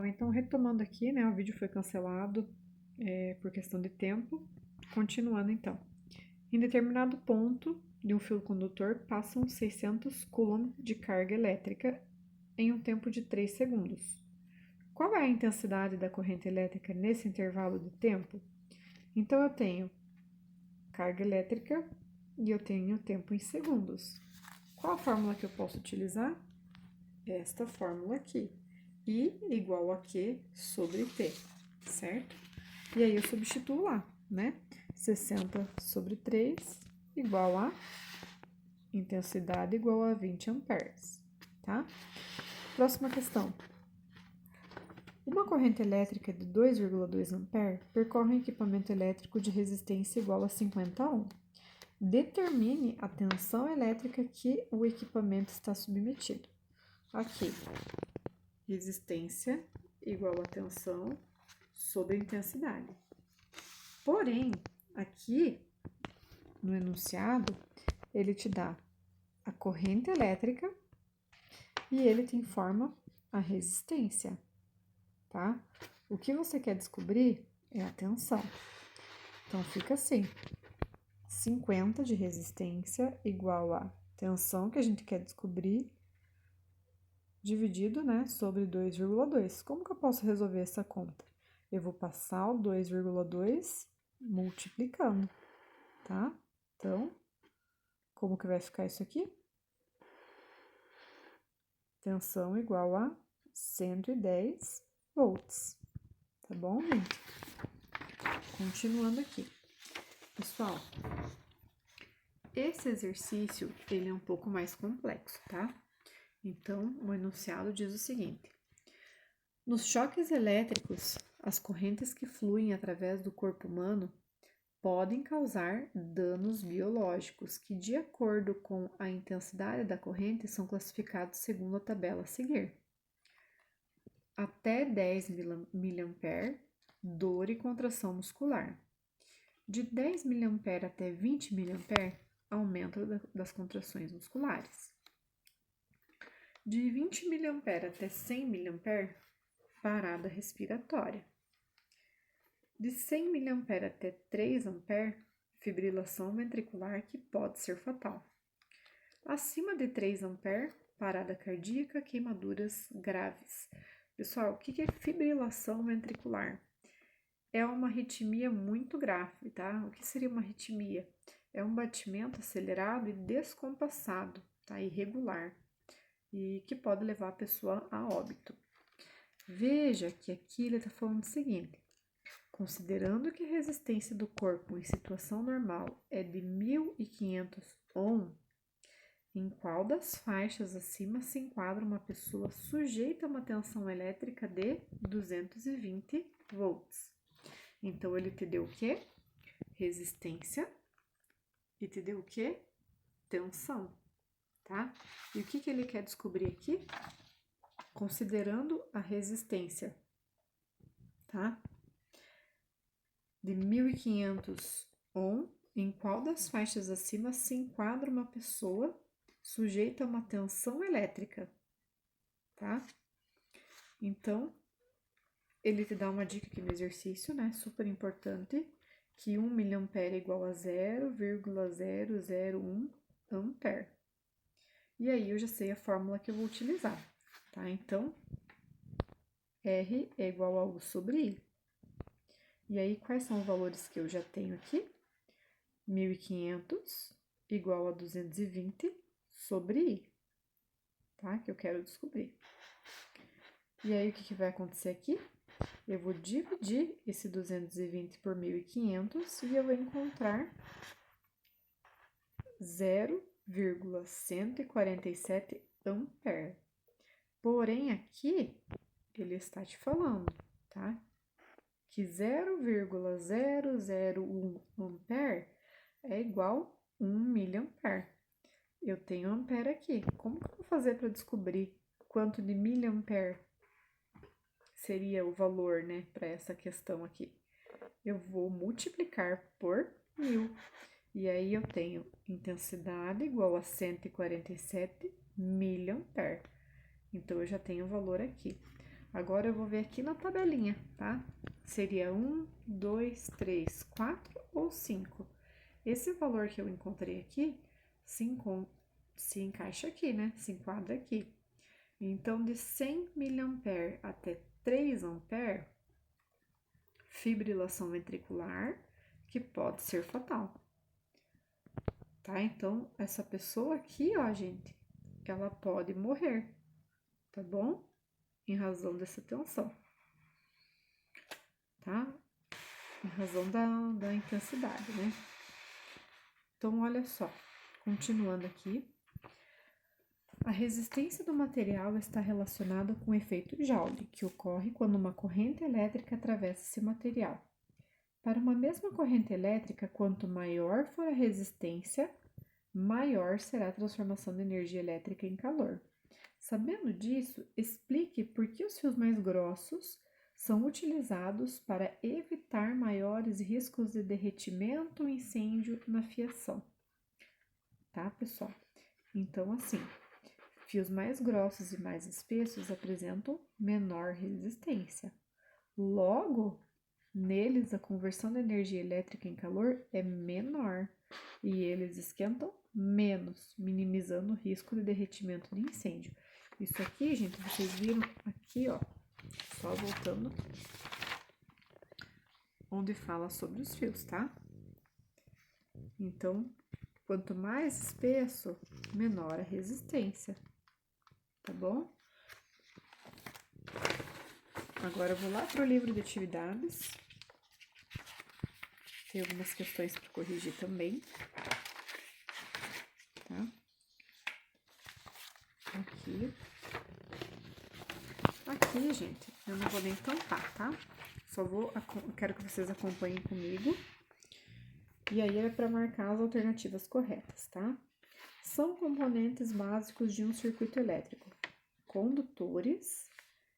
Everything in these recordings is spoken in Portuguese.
Então, retomando aqui, né, o vídeo foi cancelado por questão de tempo. Continuando, então. Em determinado ponto de um fio condutor passam 600 coulomb de carga elétrica em um tempo de 3 segundos. Qual é a intensidade da corrente elétrica nesse intervalo de tempo? Então, eu tenho carga elétrica e eu tenho tempo em segundos. Qual a fórmula que eu posso utilizar? Esta fórmula aqui. I igual a Q sobre T, certo? E aí eu substituo lá, né? 60 sobre 3 igual a intensidade igual a 20 amperes, tá? Próxima questão. Uma corrente elétrica de 2,2 ampere percorre um equipamento elétrico de resistência igual a 50 ohm. Determine a tensão elétrica que o equipamento está submetido. Aqui, resistência igual a tensão sobre intensidade. Porém, aqui no enunciado, ele te dá a corrente elétrica e ele te informa a resistência, tá? O que você quer descobrir é a tensão. Então, fica assim, 50 de resistência igual a tensão que a gente quer descobrir, dividido, né, sobre 2,2. Como que eu posso resolver essa conta? Eu vou passar o 2,2 multiplicando, tá? Então, como que vai ficar isso aqui? Tensão igual a 110 volts, tá bom, gente? Continuando aqui. Pessoal, esse exercício, ele é um pouco mais complexo, tá? Então, o enunciado diz o seguinte: nos choques elétricos, as correntes que fluem através do corpo humano podem causar danos biológicos que, de acordo com a intensidade da corrente, são classificados segundo a tabela a seguir. Até 10 mA, dor e contração muscular. De 10 mA até 20 mA, aumento das contrações musculares. De 20 mA até 100 mA, parada respiratória. De 100 mA até 3 A, fibrilação ventricular que pode ser fatal. Acima de 3 A, parada cardíaca, queimaduras graves. Pessoal, o que é fibrilação ventricular? É uma arritmia muito grave, tá? O que seria uma arritmia? É um batimento acelerado e descompassado, tá? Irregular, e que pode levar a pessoa a óbito. Veja que aqui ele está falando o seguinte: considerando que a resistência do corpo em situação normal é de 1500 ohm, em qual das faixas acima se enquadra uma pessoa sujeita a uma tensão elétrica de 220 volts? Então, ele te deu o quê? Resistência e te deu o quê? Tensão, tá? E o que ele quer descobrir aqui? Considerando a resistência, tá? De 1500 ohm, em qual das faixas acima se enquadra uma pessoa sujeita a uma tensão elétrica, tá? Então, ele te dá uma dica aqui no exercício, né? Super importante, que 1 mA é igual a 0,001 ampere. E aí, eu já sei a fórmula que eu vou utilizar, tá? Então, R é igual a U sobre I. E aí, quais são os valores que eu já tenho aqui? 1500 igual a 220 sobre I, tá? Que eu quero descobrir. E aí, o que vai acontecer aqui? Eu vou dividir esse 220 por 1500 e eu vou encontrar 0,147 ampere. Porém, aqui, ele está te falando, tá? Que 0,001 ampere é igual a 1 miliampere. Eu tenho ampere aqui. Como que eu vou fazer para descobrir quanto de miliampere seria o valor, né, para essa questão aqui? Eu vou multiplicar por 1000. E aí, eu tenho intensidade igual a 147 miliampere. Então, eu já tenho o valor aqui. Agora eu vou ver aqui na tabelinha, tá? Seria 1, 2, 3, 4 ou 5. Esse valor que eu encontrei aqui se encaixa aqui, né? Se enquadra aqui. Então, de 100 mA até 3 A, fibrilação ventricular, que pode ser fatal. Tá? Então, essa pessoa aqui, ó, gente, ela pode morrer, tá bom? Em razão dessa tensão, tá? Em razão da intensidade, né? Então, olha só, continuando aqui. A resistência do material está relacionada com o efeito Joule, que ocorre quando uma corrente elétrica atravessa esse material. Para uma mesma corrente elétrica, quanto maior for a resistência, maior será a transformação de energia elétrica em calor. Sabendo disso, explique por que os fios mais grossos são utilizados para evitar maiores riscos de derretimento ou incêndio na fiação. Tá, pessoal? Então, assim, fios mais grossos e mais espessos apresentam menor resistência. Logo, neles a conversão da energia elétrica em calor é menor e eles esquentam menos, minimizando o risco de derretimento de incêndio. Isso aqui, gente, vocês viram aqui, ó, só voltando, onde fala sobre os fios, tá? Então, quanto mais espesso, menor a resistência, tá bom? Agora eu vou lá para o livro de atividades. Tem algumas questões para corrigir também, tá? Aqui, gente, eu não vou nem tampar, tá? Quero que vocês acompanhem comigo. E aí é para marcar as alternativas corretas, tá? São componentes básicos de um circuito elétrico: condutores,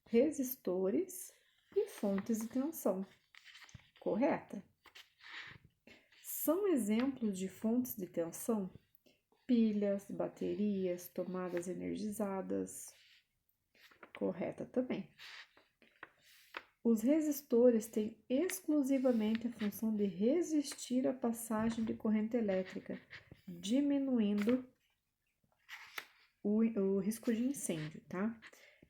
resistores e fontes de tensão. Correta. São exemplos de fontes de tensão: pilhas, baterias, tomadas energizadas. Correta também. Os resistores têm exclusivamente a função de resistir à passagem de corrente elétrica, diminuindo o risco de incêndio, tá?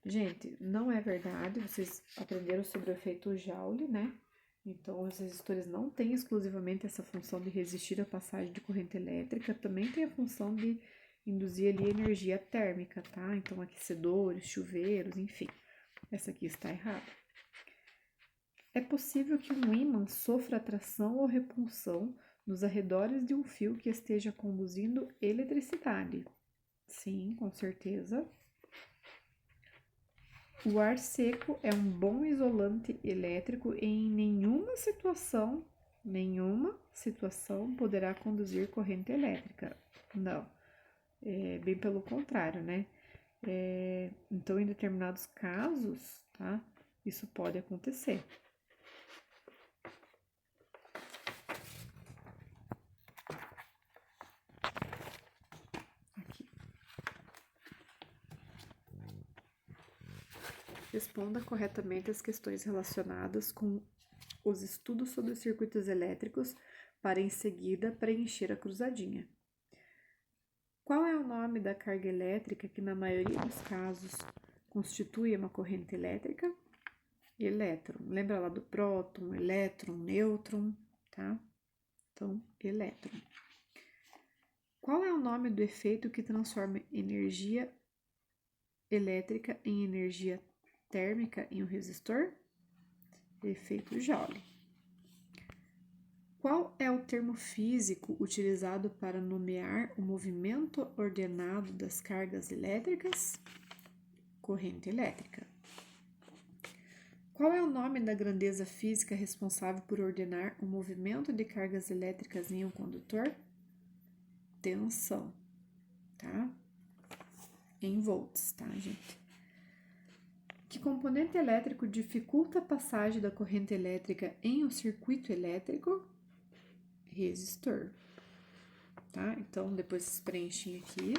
Gente, não é verdade, vocês aprenderam sobre o efeito Joule, né? Então, os resistores não têm exclusivamente essa função de resistir à passagem de corrente elétrica, também tem a função de induzir ali energia térmica, tá? Então, aquecedores, chuveiros, enfim. Essa aqui está errada. É possível que um ímã sofra atração ou repulsão nos arredores de um fio que esteja conduzindo eletricidade. Sim, com certeza. O ar seco é um bom isolante elétrico e em nenhuma situação poderá conduzir corrente elétrica. Não, bem pelo contrário, né? Então, em determinados casos, tá? Isso pode acontecer. Responda corretamente as questões relacionadas com os estudos sobre os circuitos elétricos para em seguida preencher a cruzadinha. Qual é o nome da carga elétrica que na maioria dos casos constitui uma corrente elétrica? Elétron. Lembra lá do próton, elétron, nêutron, tá? Então, elétron. Qual é o nome do efeito que transforma energia elétrica em energia térmica em um resistor? Efeito Joule. Qual é o termo físico utilizado para nomear o movimento ordenado das cargas elétricas? Corrente elétrica. Qual é o nome da grandeza física responsável por ordenar o movimento de cargas elétricas em um condutor? Tensão, tá? Em volts, tá, gente? Que componente elétrico dificulta a passagem da corrente elétrica em um circuito elétrico? Resistor, tá? Então, depois vocês preenchem aqui.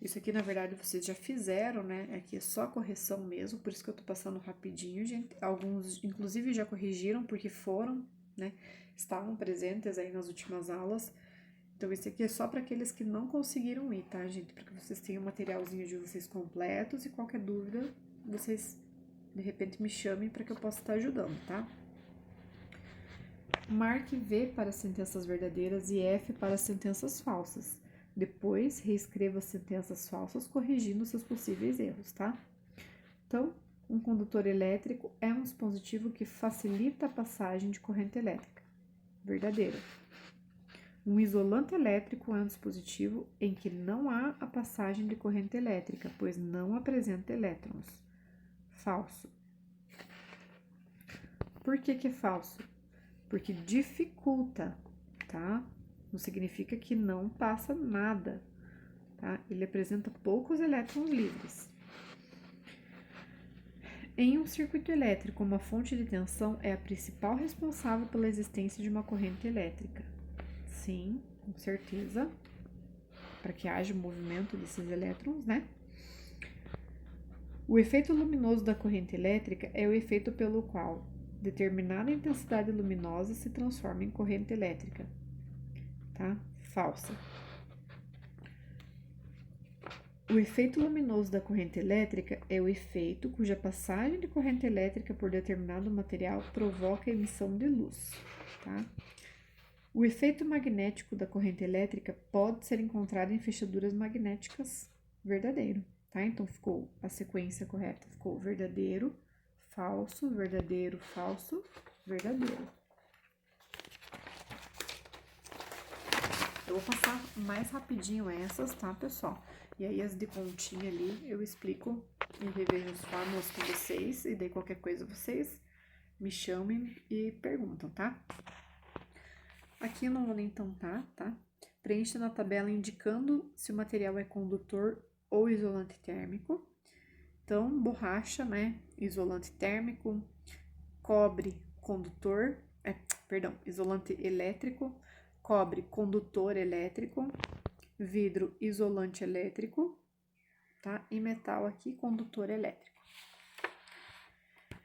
Isso aqui, na verdade, vocês já fizeram, né? Aqui é só correção mesmo, por isso que eu tô passando rapidinho, gente. Alguns, inclusive, já corrigiram, porque foram, né? Estavam presentes aí nas últimas aulas. Então, esse aqui é só para aqueles que não conseguiram ir, tá, gente? Para que vocês tenham o materialzinho de vocês completos e qualquer dúvida, vocês, de repente, me chamem para que eu possa estar ajudando, tá? Marque V para sentenças verdadeiras e F para sentenças falsas. Depois, reescreva as sentenças falsas corrigindo seus possíveis erros, tá? Então, um condutor elétrico é um dispositivo que facilita a passagem de corrente elétrica. Verdadeiro. Um isolante elétrico é um dispositivo em que não há a passagem de corrente elétrica, pois não apresenta elétrons. Falso. Por que é falso? Porque dificulta, tá? Não significa que não passa nada, tá? Ele apresenta poucos elétrons livres. Em um circuito elétrico, uma fonte de tensão é a principal responsável pela existência de uma corrente elétrica. Sim, com certeza, para que haja o movimento desses elétrons, né? O efeito luminoso da corrente elétrica é o efeito pelo qual determinada intensidade luminosa se transforma em corrente elétrica, tá? Falsa. O efeito luminoso da corrente elétrica é o efeito cuja passagem de corrente elétrica por determinado material provoca a emissão de luz, tá? O efeito magnético da corrente elétrica pode ser encontrado em fechaduras magnéticas. Verdadeiro, tá? Então, ficou a sequência correta. Ficou verdadeiro, falso, verdadeiro, falso, verdadeiro. Eu vou passar mais rapidinho essas, tá, pessoal? E aí, as de pontinha ali, eu explico e revejo as fórmulas com vocês. E daí, qualquer coisa, vocês me chamem e perguntam, tá? Aqui eu não vou nem tentar, tá? Preencha na tabela indicando se o material é condutor ou isolante térmico. Então, borracha, né? Isolante térmico. Cobre, condutor. Isolante elétrico. Cobre, condutor elétrico. Vidro, isolante elétrico. Tá? E metal aqui, condutor elétrico.